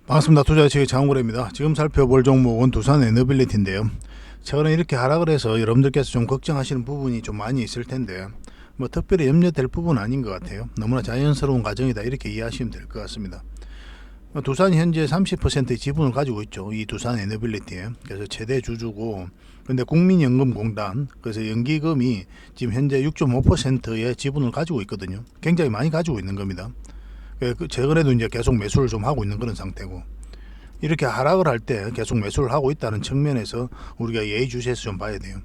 반갑습니다. 투자의 장원래입니다. 지금 살펴볼 종목은 두산 에너빌리티인데요. 최근에 이렇게 하락을 해서 여러분들께서 좀 걱정하시는 부분이 좀 많이 있을 텐데 뭐 특별히 염려될 부분은 아닌 것 같아요. 너무나 자연스러운 과정이다 이렇게 이해하시면 될 것 같습니다. 두산이 현재 30%의 지분을 가지고 있죠. 이 두산 에너빌리티에. 그래서 최대 주주고, 근데 국민연금공단, 그래서 연기금이 지금 현재 6.5%의 지분을 가지고 있거든요. 굉장히 많이 가지고 있는 겁니다. 최근에도 이제 계속 매수를 좀 하고 있는 그런 상태고, 이렇게 하락을 할 때 계속 매수를 하고 있다는 측면에서 우리가 예의주시해서 좀 봐야 돼요.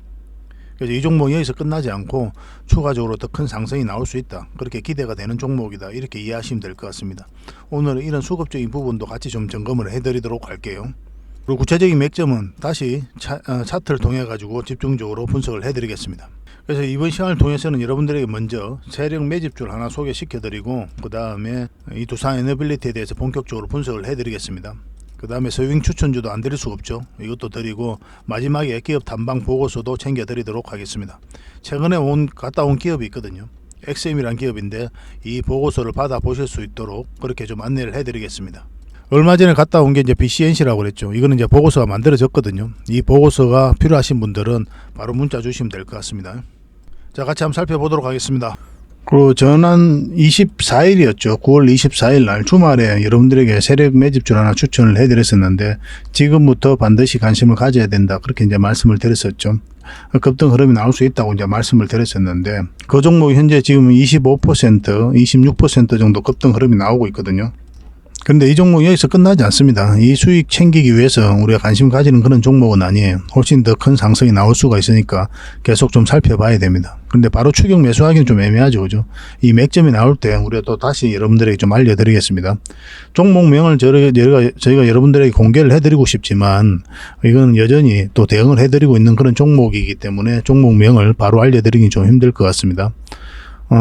그래서 이 종목이 여기서 끝나지 않고 추가적으로 더 큰 상승이 나올 수 있다, 그렇게 기대가 되는 종목이다 이렇게 이해하시면 될 것 같습니다. 오늘은 이런 수급적인 부분도 같이 좀 점검을 해드리도록 할게요. 그리고 구체적인 맥점은 다시 차트를 통해 가지고 집중적으로 분석을 해드리겠습니다. 그래서 이번 시간을 통해서는 여러분들에게 먼저 세력 매집주를 하나 소개시켜드리고, 그 다음에 이 두산 에너빌리티에 대해서 본격적으로 분석을 해드리겠습니다. 그 다음에 서윙 추천주도 안 드릴 수 없죠. 이것도 드리고, 마지막에 기업 탐방 보고서도 챙겨드리도록 하겠습니다. 최근에 갔다 온 기업이 있거든요. XM이라는 기업인데 이 보고서를 받아보실 수 있도록 그렇게 좀 안내를 해드리겠습니다. 얼마 전에 갔다 온 게 이제 BCNC라고 그랬죠. 이거는 이제 보고서가 만들어졌거든요. 이 보고서가 필요하신 분들은 바로 문자 주시면 될 것 같습니다. 자, 같이 한번 살펴보도록 하겠습니다. 그리고 전한 24일이었죠. 9월 24일 날 주말에 여러분들에게 세력 매집주 하나 추천을 해드렸었는데, 지금부터 반드시 관심을 가져야 된다, 그렇게 이제 말씀을 드렸었죠. 급등 흐름이 나올 수 있다고 이제 말씀을 드렸었는데, 그 종목이 현재 지금 25%, 26% 정도 급등 흐름이 나오고 있거든요. 근데 이 종목이 여기서 끝나지 않습니다. 이 수익 챙기기 위해서 우리가 관심 가지는 그런 종목은 아니에요. 훨씬 더 큰 상승이 나올 수가 있으니까 계속 좀 살펴봐야 됩니다. 근데 바로 추격 매수하기는 좀 애매하죠, 그죠? 이 맥점이 나올 때 우리가 또 다시 여러분들에게 좀 알려드리겠습니다. 종목명을 저희가 여러분들에게 공개를 해드리고 싶지만, 이건 여전히 또 대응을 해드리고 있는 그런 종목이기 때문에 종목명을 바로 알려드리기 좀 힘들 것 같습니다.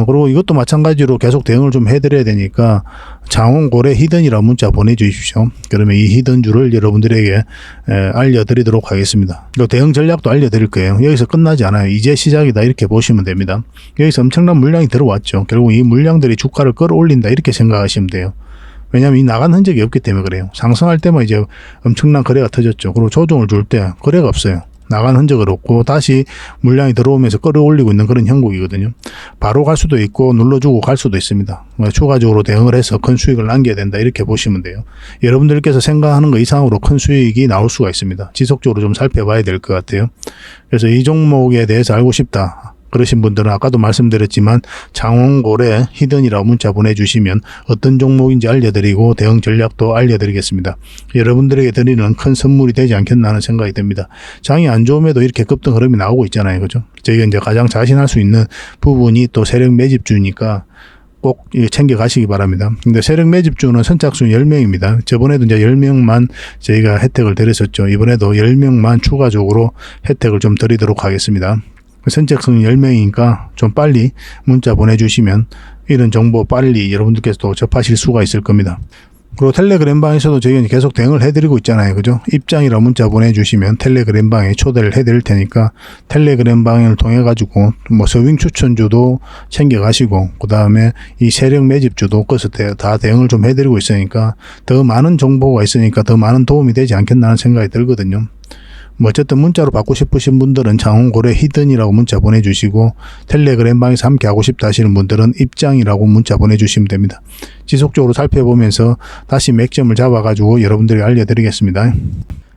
그리고 이것도 마찬가지로 계속 대응을 좀 해드려야 되니까 장원고래 히든이라는 문자 보내주십시오. 그러면 이 히든주를 여러분들에게 알려드리도록 하겠습니다. 또 대응 전략도 알려드릴 거예요. 여기서 끝나지 않아요. 이제 시작이다 이렇게 보시면 됩니다. 여기서 엄청난 물량이 들어왔죠. 결국 이 물량들이 주가를 끌어올린다 이렇게 생각하시면 돼요. 왜냐하면 이 나간 흔적이 없기 때문에 그래요. 상승할 때만 이제 엄청난 거래가 터졌죠. 그리고 조정을 줄 때 거래가 없어요. 나간 흔적을 없고 다시 물량이 들어오면서 끌어올리고 있는 그런 형국이거든요. 바로 갈 수도 있고 눌러주고 갈 수도 있습니다. 추가적으로 대응을 해서 큰 수익을 남겨야 된다 이렇게 보시면 돼요. 여러분들께서 생각하는 것 이상으로 큰 수익이 나올 수가 있습니다. 지속적으로 좀 살펴봐야 될 것 같아요. 그래서 이 종목에 대해서 알고 싶다 그러신 분들은 아까도 말씀드렸지만 장원고래 히든이라고 문자 보내주시면 어떤 종목인지 알려드리고 대응 전략도 알려드리겠습니다. 여러분들에게 드리는 큰 선물이 되지 않겠나 하는 생각이 듭니다. 장이 안 좋음에도 이렇게 급등 흐름이 나오고 있잖아요, 그죠? 저희가 이제 가장 자신할 수 있는 부분이 또 세력 매집주니까 꼭 챙겨 가시기 바랍니다. 근데 세력 매집주는 선착순 10명입니다. 저번에도 이제 10명만 저희가 혜택을 드렸었죠. 이번에도 10명만 추가적으로 혜택을 좀 드리도록 하겠습니다. 선착순 10명이니까 좀 빨리 문자 보내주시면 이런 정보 빨리 여러분들께서도 접하실 수가 있을 겁니다. 그리고 텔레그램 방에서도 저희가 계속 대응을 해드리고 있잖아요, 그죠? 입장이라 문자 보내주시면 텔레그램 방에 초대를 해드릴 테니까 텔레그램 방을 통해 가지고 뭐 서윙 추천주도 챙겨 가시고, 그 다음에 이 세력 매집주도 그래서 다 대응을 좀 해드리고 있으니까 더 많은 정보가 있으니까 더 많은 도움이 되지 않겠나 하는 생각이 들거든요. 뭐 어쨌든 문자로 받고 싶으신 분들은 장원고래 히든이라고 문자 보내주시고, 텔레그램 방에서 함께 하고 싶다 하시는 분들은 입장이라고 문자 보내주시면 됩니다. 지속적으로 살펴보면서 다시 맥점을 잡아가지고 여러분들에게 알려드리겠습니다.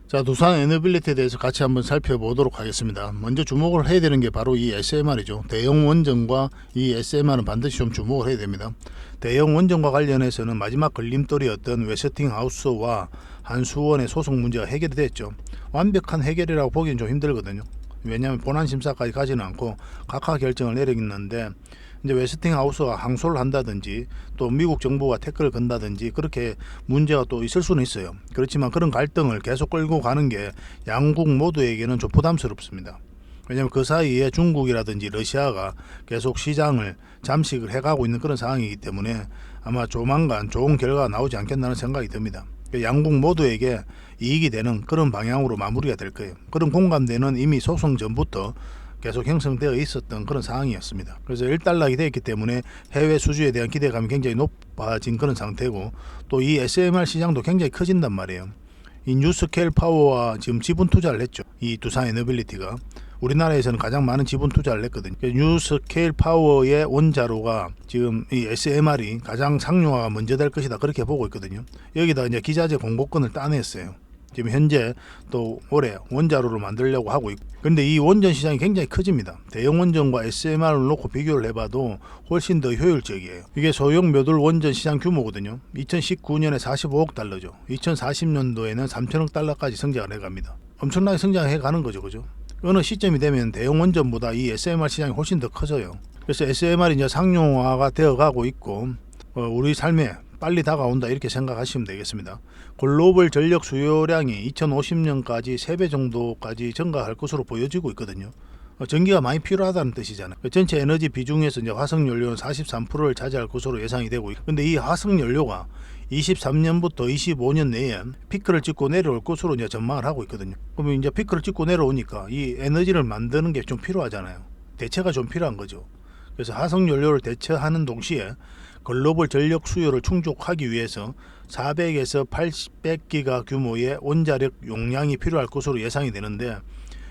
자, 두산 에너빌리티에 대해서 같이 한번 살펴보도록 하겠습니다. 먼저 주목을 해야 되는 게 바로 이 SMR이죠. 대형 원전과 이 SMR은 반드시 좀 주목을 해야 됩니다. 대형 원전과 관련해서는 마지막 걸림돌이었던 웨스팅하우스와 한수원의 소송 문제가 해결이 됐죠. 완벽한 해결이라고 보기는 좀 힘들거든요. 왜냐하면 본안 심사까지 가지는 않고 각하 결정을 내리겠는데, 이제 웨스팅하우스가 항소를 한다든지 또 미국 정부가 태클을 건다든지 그렇게 문제가 또 있을 수는 있어요. 그렇지만 그런 갈등을 계속 끌고 가는 게 양국 모두에게는 좀 부담스럽습니다. 왜냐하면 그 사이에 중국이라든지 러시아가 계속 시장을 잠식을 해가고 있는 그런 상황이기 때문에 아마 조만간 좋은 결과가 나오지 않겠나는 생각이 듭니다. 양국 모두에게 이익이 되는 그런 방향으로 마무리가 될 거예요. 그런 공감대는 이미 소송 전부터 계속 형성되어 있었던 그런 상황이었습니다. 그래서 일단락이 되었기 때문에 해외 수주에 대한 기대감이 굉장히 높아진 그런 상태고, 또 이 SMR 시장도 굉장히 커진단 말이에요. 이 뉴스케일 파워와 지금 지분 투자를 했죠. 이 두산 에너빌리티가 우리나라에서는 가장 많은 지분 투자를 했거든요. 뉴스케일 파워의 원자로가 지금 이 SMR이 가장 상용화가 먼저 될 것이다, 그렇게 보고 있거든요. 여기다 이제 기자재 공급권을 따냈어요. 지금 현재 또 올해 원자로를 만들려고 하고 있고, 근데 이 원전 시장이 굉장히 커집니다. 대형 원전과 SMR을 놓고 비교를 해봐도 훨씬 더 효율적이에요. 이게 소형 묘들 원전 시장 규모거든요. 2019년에 45억 달러죠. 2040년도에는 3천억 달러까지 성장을 해갑니다. 엄청나게 성장해 가는 거죠, 그죠? 어느 시점이 되면 대형 원전보다 이 SMR 시장이 훨씬 더 커져요. 그래서 SMR이 이제 상용화가 되어가고 있고, 우리 삶에 빨리 다가온다, 이렇게 생각하시면 되겠습니다. 글로벌 전력 수요량이 2050년까지 3배 정도까지 증가할 것으로 보여지고 있거든요. 전기가 많이 필요하다는 뜻이잖아요. 전체 에너지 비중에서 이제 화석연료는 43%를 차지할 것으로 예상이 되고 있고, 근데 이 화석연료가 23년부터 25년 내에 피크를 찍고 내려올 것으로 이제 전망을 하고 있거든요. 그러면 이제 피크를 찍고 내려오니까 이 에너지를 만드는 게 좀 필요하잖아요. 대체가 좀 필요한 거죠. 그래서 화석연료를 대체하는 동시에 글로벌 전력 수요를 충족하기 위해서 400에서 800기가 규모의 원자력 용량이 필요할 것으로 예상이 되는데,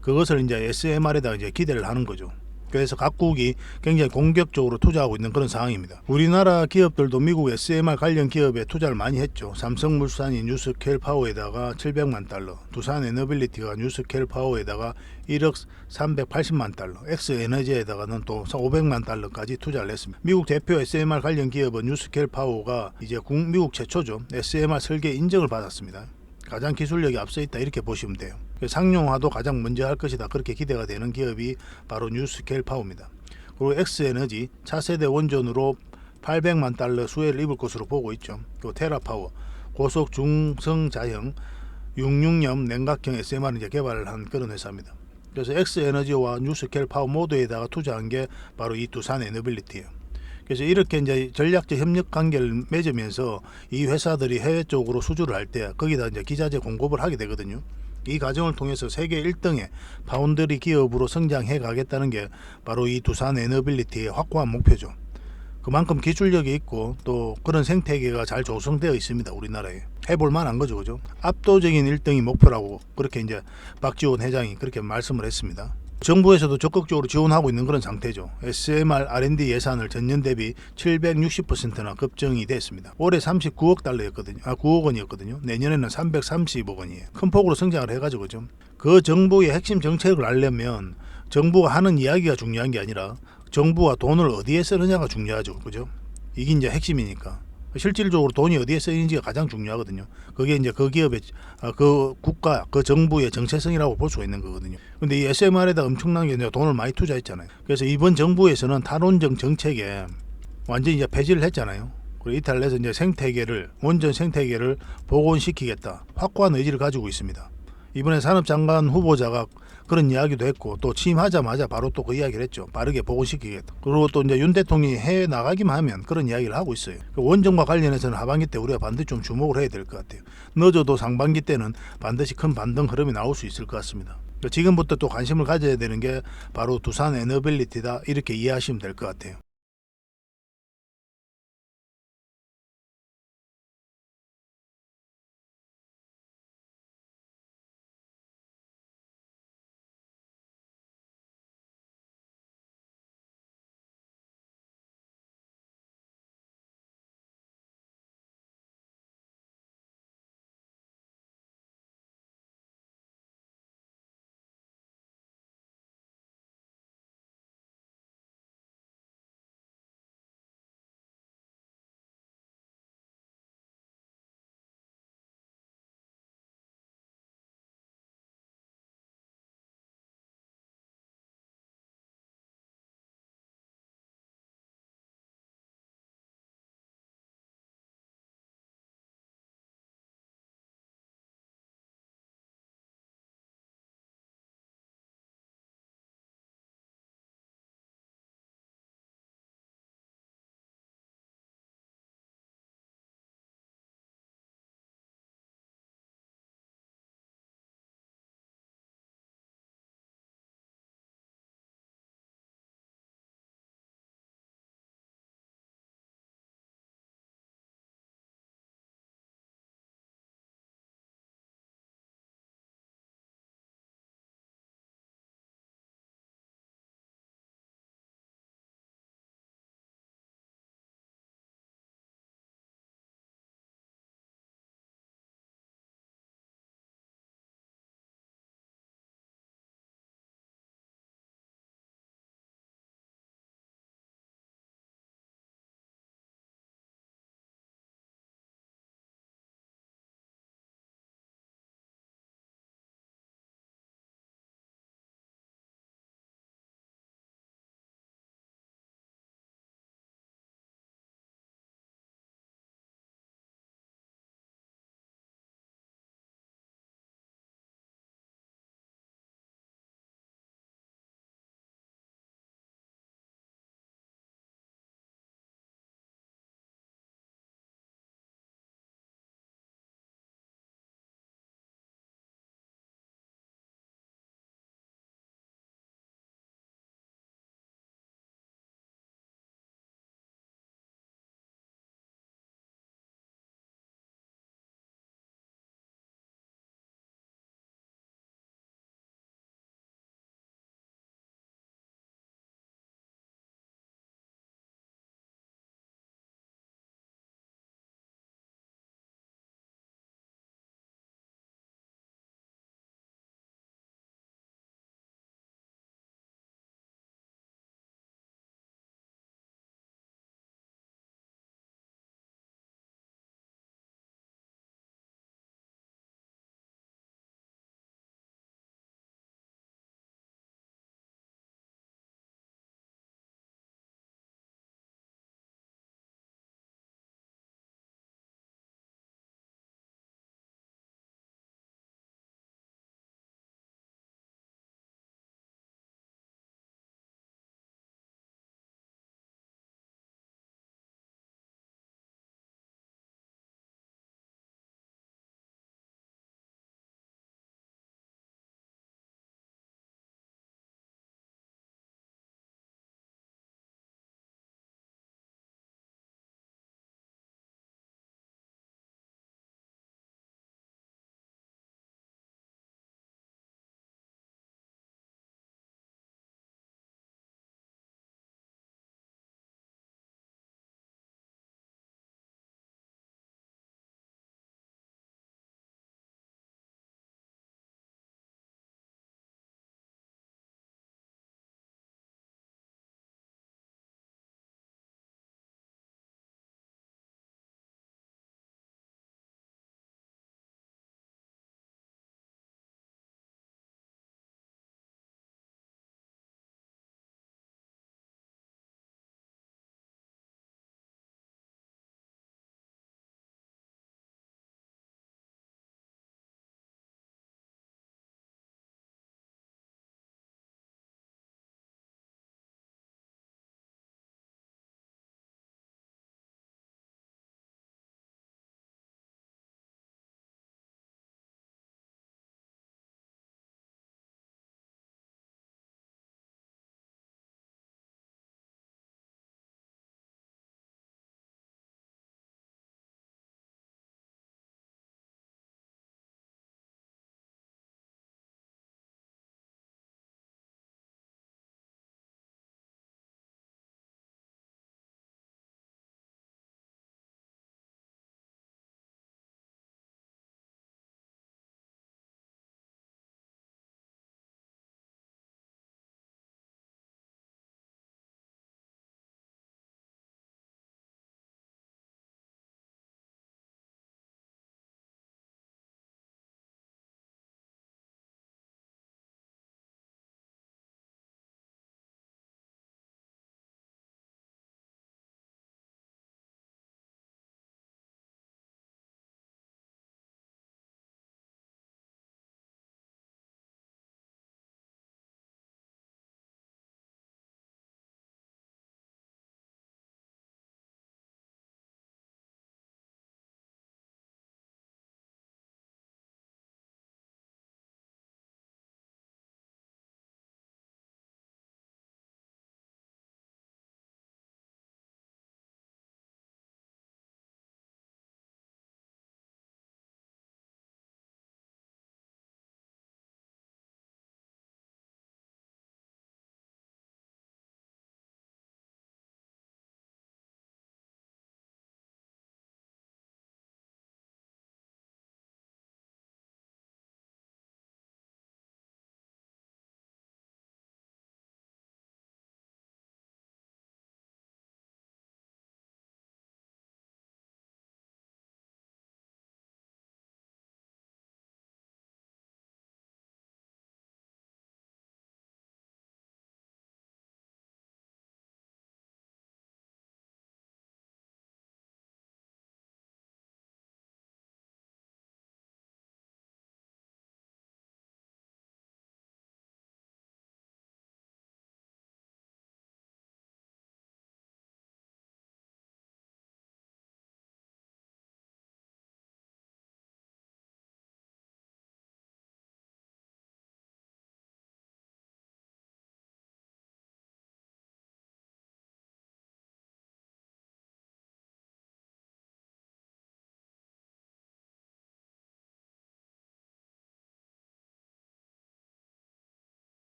그것을 이제 SMR에다 이제 기대를 하는 거죠. 그래서 각국이 굉장히 공격적으로 투자하고 있는 그런 상황입니다. 우리나라 기업들도 미국 SMR 관련 기업에 투자를 많이 했죠. 삼성물산이 뉴스케일 파워에다가 700만 달러, 두산 에너빌리티가 뉴스케일 파워에다가 1억 380만 달러, 엑스에너지에다가는 또 500만 달러까지 투자를 했습니다. 미국 대표 SMR 관련 기업은 뉴스케일 파워가 이제 미국 최초죠. SMR 설계 인정을 받았습니다. 가장 기술력이 앞서 있다, 이렇게 보시면 돼요. 상용화도 가장 먼저 할 것이다, 그렇게 기대가 되는 기업이 바로 뉴스케일 파워입니다. 그리고 엑스에너지 차세대 원전으로 800만 달러 수혜를 입을 것으로 보고 있죠. 그리고 테라파워 고속 중성자형 66년 냉각형 SMR을 이제 개발을 한 그런 회사입니다. 그래서 엑스에너지와 뉴스케일 파워 모두에다가 투자한 게 바로 이 두산 에너빌리티예요. 그래서 이렇게 이제 전략적 협력 관계를 맺으면서 이 회사들이 해외 쪽으로 수주를 할 때 거기다 이제 기자재 공급을 하게 되거든요. 이 과정을 통해서 세계 1등의 파운드리 기업으로 성장해 가겠다는 게 바로 이 두산 에너빌리티의 확고한 목표죠. 그만큼 기술력이 있고 또 그런 생태계가 잘 조성되어 있습니다. 우리나라에 해볼 만한 거죠, 그죠? 압도적인 1등이 목표라고 그렇게 이제 박지원 회장이 그렇게 말씀을 했습니다. 정부에서도 적극적으로 지원하고 있는 그런 상태죠. SMR R&D 예산을 전년 대비 760%나 급증이 됐습니다. 올해 39억 달러였거든요. 9억 원이었거든요. 내년에는 330억 원이에요. 큰 폭으로 성장을 해가지고 좀 그 정부의 핵심 정책을 알려면 정부가 하는 이야기가 중요한 게 아니라 정부가 돈을 어디에 쓰느냐가 중요하죠, 그죠? 이게 이제 핵심이니까. 실질적으로 돈이 어디에 쓰이는지가 가장 중요하거든요. 그게 이제 그 기업의 그 국가 그 정부의 정체성이라고 볼 수 있는 거거든요. 근데 이 SMR에다 엄청나게 돈을 많이 투자했잖아요. 그래서 이번 정부에서는 탈원전 정책에 완전히 이제 폐지를 했잖아요. 그리고 이탈해서 이제 원전 생태계를 복원시키겠다, 확고한 의지를 가지고 있습니다. 이번에 산업장관 후보자가 그런 이야기도 했고, 또 취임하자마자 바로 또 그 이야기를 했죠. 빠르게 복원시키겠다. 그리고 또 이제 윤 대통령이 해외 나가기만 하면 그런 이야기를 하고 있어요. 원전과 관련해서는 하반기 때 우리가 반드시 좀 주목을 해야 될 것 같아요. 늦어도 상반기 때는 반드시 큰 반등 흐름이 나올 수 있을 것 같습니다. 지금부터 또 관심을 가져야 되는 게 바로 두산 에너빌리티다, 이렇게 이해하시면 될 것 같아요.